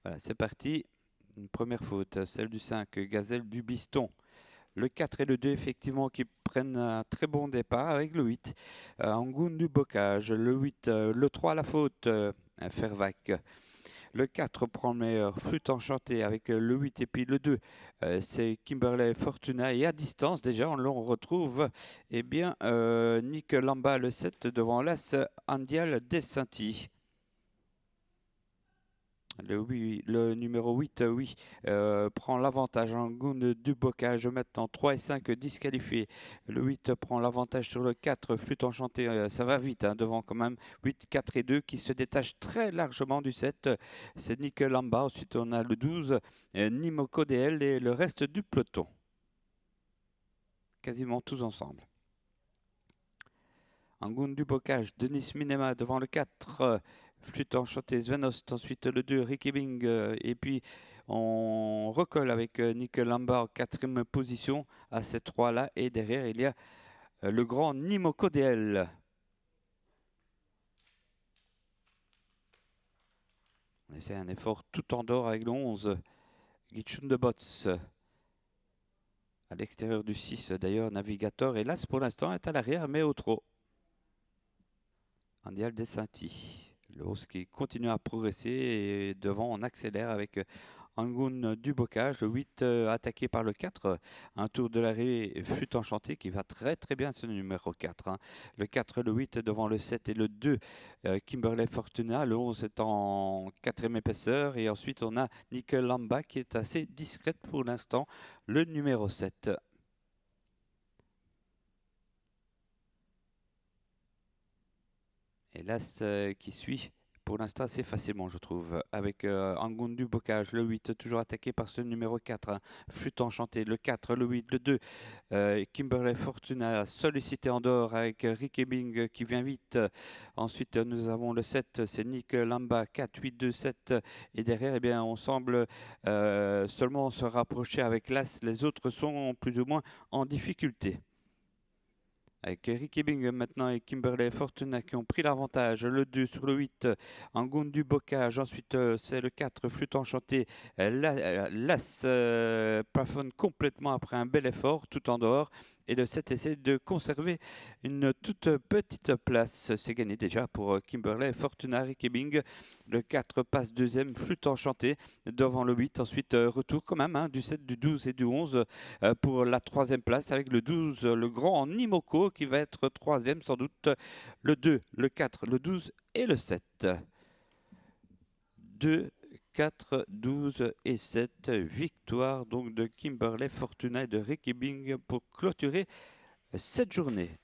Voilà, c'est parti. Une première faute, celle du 5, Gazelle du Biston. Le 4 et le 2, effectivement, qui prennent un très bon départ avec le 8. Angoun du Bocage, le 8, le 3, la faute, Fervac. Le 4 prend le meilleur, Flûte enchantée avec le 8 et puis le 2, c'est Kimberley Fortuna. Et à distance, déjà, on le retrouve, eh bien, Nick Lamba, le 7, devant l'As Andial Dessinti. Le numéro 8, oui, prend l'avantage en Goun du Bocage. Maintenant 3 et 5 disqualifiés. Le 8 prend l'avantage sur le 4, Flûte enchantée. Ça va vite, hein, devant quand même 8, 4 et 2 qui se détachent très largement du 7. C'est Nick Lamba. Ensuite, on a le 12, Nimoko DL et le reste du peloton. Quasiment tous ensemble. Angoun du Bocage, Denis Minema devant le 4, Flûte enchantée, Svenost, ensuite le 2, Ricky Bing, et puis on recolle avec Nick Lamba en 4e position à ces 3-là, et derrière il y a le grand Nimoko DL. On essaie un effort tout en dehors avec le 11, Gitchun de Bots. À l'extérieur du 6, d'ailleurs, Navigator, hélas pour l'instant, est à l'arrière, mais au trot. Andial Dessinti. Le hausse qui continue à progresser et devant on accélère avec Angoun du Bocage, le 8 attaqué par le 4, un tour de l'arrivée Flûte enchantée qui va très très bien ce numéro 4. Hein. Le 4, le 8 devant le 7 et le 2, Kimberley Fortuna, le 11 est en 4e épaisseur et ensuite on a Nickel Lamba qui est assez discrète pour l'instant, le numéro 7. Et l'As qui suit pour l'instant assez facilement, je trouve, avec Angoun du Bocage, le 8, toujours attaqué par ce numéro 4, hein, Flûte enchantée, le 4, le 8, le 2, Kimberley Fortuna, sollicité en dehors avec Ricky Bing qui vient vite. Ensuite, nous avons le 7, c'est Nick Lamba, 4, 8, 2, 7. Et derrière, eh bien, on semble seulement se rapprocher avec l'As. Les autres sont plus ou moins en difficulté. Avec Ricky Bing maintenant et Kimberley Fortuna qui ont pris l'avantage. Le 2 sur le 8, Angoun du Bocage. Ensuite, c'est le 4, Flûte enchantée. L'As plafonne complètement après un bel effort tout en dehors. Et le 7 essaie de conserver une toute petite place. C'est gagné déjà pour Kimberley Fortuna, Ricky Bing. Le 4 passe deuxième, Flûte enchantée devant le 8. Ensuite, retour quand même du 7, du 12 et du 11 pour la 3e place avec le 12, le grand Nimoko qui va être 3e sans doute. Le 2, le 4, le 12 et le 7. 2, 4, 12 et 7. Victoire donc de Kimberley Fortuna et de Ricky Bing pour clôturer cette journée.